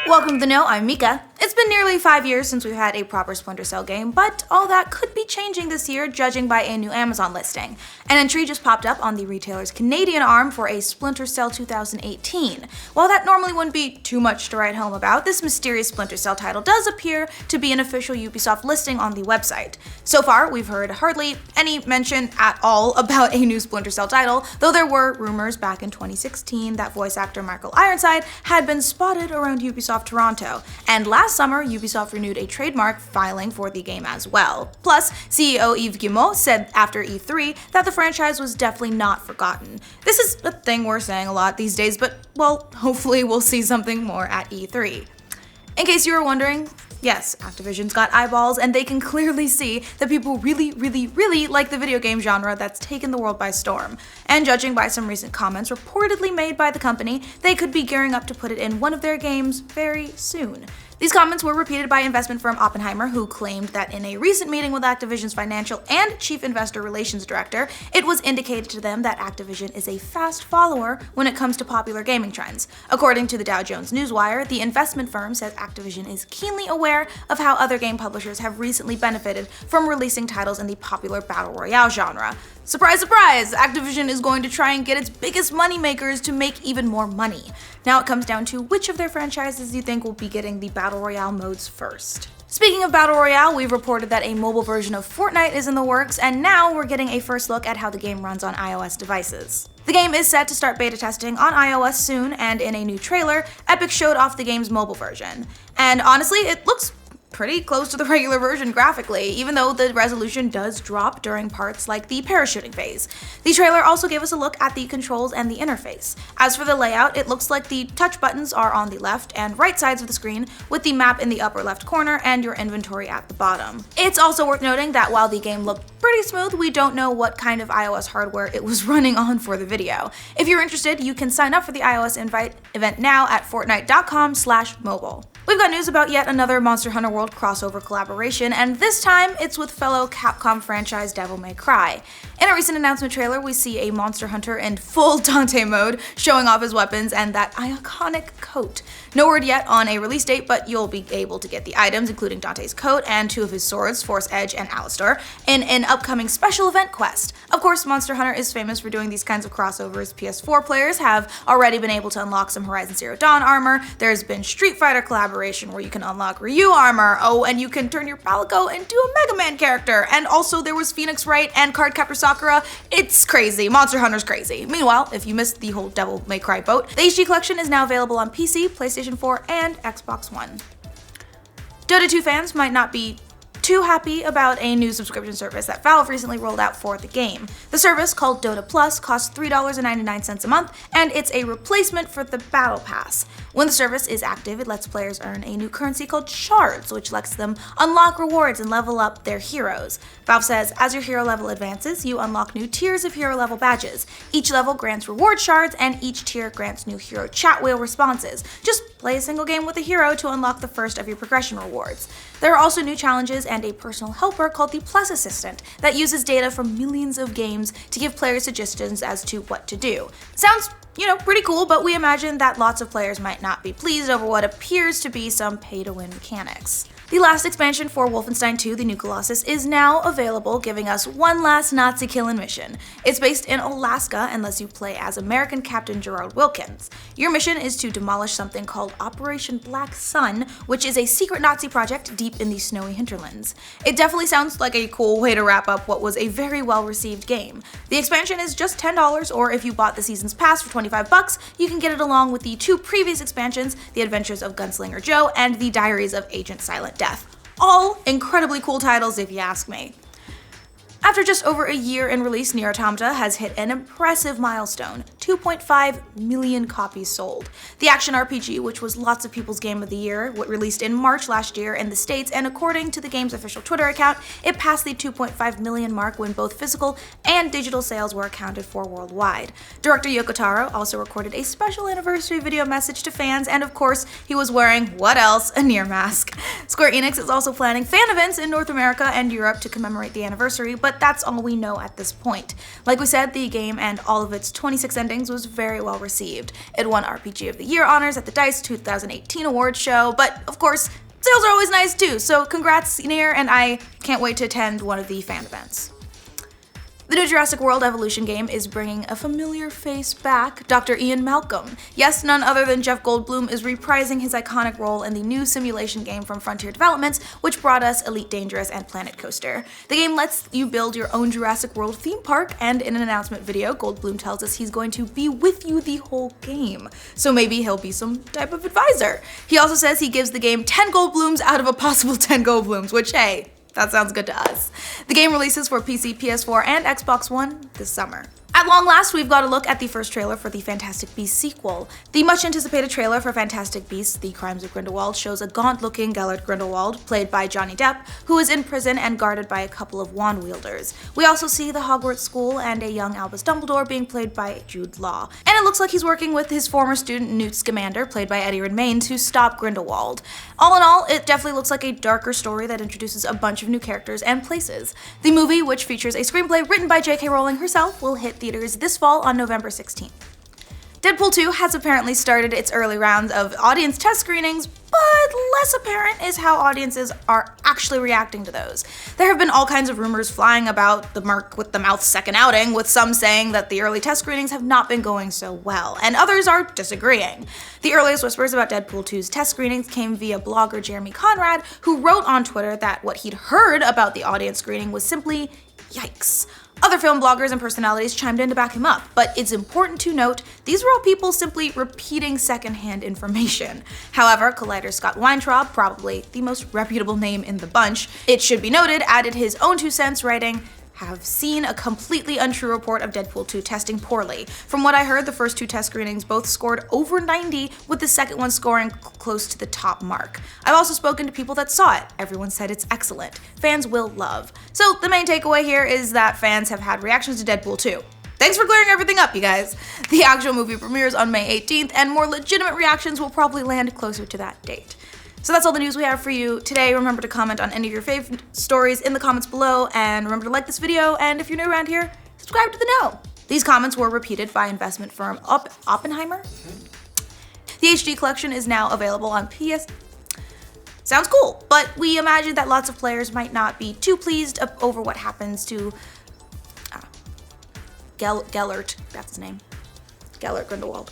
Welcome to The Know, I'm Mica. It's been nearly 5 years since we've had a proper Splinter Cell game, but all that could be changing this year judging by a new Amazon listing. An entry just popped up on the retailer's Canadian arm for a Splinter Cell 2018. While that normally wouldn't be too much to write home about, this mysterious Splinter Cell title does appear to be an official Ubisoft listing on the website. So far, we've heard hardly any mention at all about a new Splinter Cell title, though there were rumors back in 2016 that voice actor Michael Ironside had been spotted around Ubisoft Toronto, and last summer, Ubisoft renewed a trademark filing for the game as well. Plus, CEO Yves Guillemot said after E3 that the franchise was definitely not forgotten. This is a thing we're saying a lot these days, but, well, hopefully we'll see something more at E3. In case you were wondering, yes, Activision's got eyeballs, and they can clearly see that people really like the video game genre that's taken the world by storm. And judging by some recent comments reportedly made by the company, they could be gearing up to put it in one of their games very soon. These comments were repeated by investment firm Oppenheimer, who claimed that in a recent meeting with Activision's financial and chief investor relations director, it was indicated to them that Activision is a fast follower when it comes to popular gaming trends. According to the Dow Jones Newswire, the investment firm says Activision is keenly aware of how other game publishers have recently benefited from releasing titles in the popular battle royale genre. Surprise, surprise! Activision is going to try and get its biggest moneymakers to make even more money. Now it comes down to which of their franchises you think will be getting the battle royale modes first. Speaking of battle royale, we've reported that a mobile version of Fortnite is in the works, and now we're getting a first look at how the game runs on iOS devices. The game is set to start beta testing on iOS soon, and in a new trailer, Epic showed off the game's mobile version. And honestly, it looks pretty close to the regular version graphically, even though the resolution does drop during parts like the parachuting phase. The trailer also gave us a look at the controls and the interface. As for the layout, it looks like the touch buttons are on the left and right sides of the screen, with the map in the upper left corner and your inventory at the bottom. It's also worth noting that while the game looked pretty smooth, we don't know what kind of iOS hardware it was running on for the video. If you're interested, you can sign up for the iOS event now at fortnite.com/mobile. We've got news about yet another Monster Hunter World crossover collaboration, and this time it's with fellow Capcom franchise Devil May Cry. In a recent announcement trailer, we see a Monster Hunter in full Dante mode, showing off his weapons and that iconic coat. No word yet on a release date, but you'll be able to get the items, including Dante's coat and 2 of his swords, Force Edge and Alistar, in an upcoming special event quest. Of course, Monster Hunter is famous for doing these kinds of crossovers. PS4 players have already been able to unlock some Horizon Zero Dawn armor. There's been Street Fighter collaboration where you can unlock Ryu armor. Oh, and you can turn your Palico into a Mega Man character. And also there was Phoenix Wright and Cardcaptor Sakura. It's crazy. Monster Hunter's crazy. Meanwhile, if you missed the whole Devil May Cry boat, the HD collection is now available on PC, PlayStation 4, and Xbox One. Dota 2 fans might not be too happy about a new subscription service that Valve recently rolled out for the game. The service, called Dota Plus, costs $3.99 a month, and it's a replacement for the Battle Pass. When the service is active, it lets players earn a new currency called shards, which lets them unlock rewards and level up their heroes. Valve says, as your hero level advances, you unlock new tiers of hero level badges. Each level grants reward shards, and each tier grants new hero chat wheel responses. Just play a single game with a hero to unlock the first of your progression rewards. There are also new challenges and a personal helper called the Plus Assistant that uses data from millions of games to give players suggestions as to what to do. Sounds, pretty cool, but we imagine that lots of players might not be pleased over what appears to be some pay-to-win mechanics. The last expansion for Wolfenstein 2: The New Colossus is now available, giving us one last Nazi killing mission. It's based in Alaska and lets you play as American Captain Gerard Wilkins. Your mission is to demolish something called Operation Black Sun, which is a secret Nazi project deep in the snowy hinterlands. It definitely sounds like a cool way to wrap up what was a very well-received game. The expansion is just $10, or if you bought the season's pass for $25, you can get it along with the 2 previous expansions, The Adventures of Gunslinger Joe and The Diaries of Agent Silent Death. All incredibly cool titles if you ask me. After just over a year in release, Nier Automata has hit an impressive milestone, 2.5 million copies sold. The action RPG, which was lots of people's game of the year, released in March last year in the States, and according to the game's official Twitter account, it passed the 2.5 million mark when both physical and digital sales were accounted for worldwide. Director Yoko Taro also recorded a special anniversary video message to fans, and of course, he was wearing, what else, a Nier mask. Square Enix is also planning fan events in North America and Europe to commemorate the anniversary, but but that's all we know at this point. Like we said, the game and all of its 26 endings was very well received. It won RPG of the Year honors at the DICE 2018 awards show, but of course, sales are always nice too, so congrats Nier, and I can't wait to attend one of the fan events. The new Jurassic World Evolution game is bringing a familiar face back, Dr. Ian Malcolm. Yes, none other than Jeff Goldblum is reprising his iconic role in the new simulation game from Frontier Developments, which brought us Elite Dangerous and Planet Coaster. The game lets you build your own Jurassic World theme park, and in an announcement video, Goldblum tells us he's going to be with you the whole game. So maybe he'll be some type of advisor. He also says he gives the game 10 Goldblums out of a possible 10 Goldblums, which, hey, that sounds good to us. The game releases for PC, PS4, and Xbox One this summer. At long last, we've got a look at the first trailer for the Fantastic Beasts sequel. The much anticipated trailer for Fantastic Beasts: The Crimes of Grindelwald shows a gaunt-looking Gellert Grindelwald, played by Johnny Depp, who is in prison and guarded by a couple of wand wielders. We also see the Hogwarts school and a young Albus Dumbledore being played by Jude Law. And it looks like he's working with his former student Newt Scamander, played by Eddy Redmayne, to stop Grindelwald. All in all, it definitely looks like a darker story that introduces a bunch of new characters and places. The movie, which features a screenplay written by J.K. Rowling herself, will hit theaters this fall on November 16th. Deadpool 2 has apparently started its early rounds of audience test screenings, but less apparent is how audiences are actually reacting to those. There have been all kinds of rumors flying about the Merc with the Mouth's second outing, with some saying that the early test screenings have not been going so well, and others are disagreeing. The earliest whispers about Deadpool 2's test screenings came via blogger Jeremy Conrad, who wrote on Twitter that what he'd heard about the audience screening was simply, yikes. Other film bloggers and personalities chimed in to back him up, but it's important to note these were all people simply repeating secondhand information. However, Collider Scott Weintraub, probably the most reputable name in the bunch, it should be noted, added his own 2 cents, writing, "Have seen a completely untrue report of Deadpool 2 testing poorly. From what I heard, the first 2 test screenings both scored over 90, with the second one scoring close to the top mark. I've also spoken to people that saw it. Everyone said it's excellent. Fans will love." So the main takeaway here is that fans have had reactions to Deadpool 2. Thanks for clearing everything up, you guys. The actual movie premieres on May 18th, and more legitimate reactions will probably land closer to that date. So that's all the news we have for you today. Remember to comment on any of your fave stories in the comments below, and remember to like this video, and if you're new around here, subscribe to the know. These comments were repeated by investment firm Oppenheimer. The HD collection is now available on PS. Sounds cool, but we imagine that lots of players might not be too pleased over what happens to Gellert, that's his name, Gellert Grindelwald.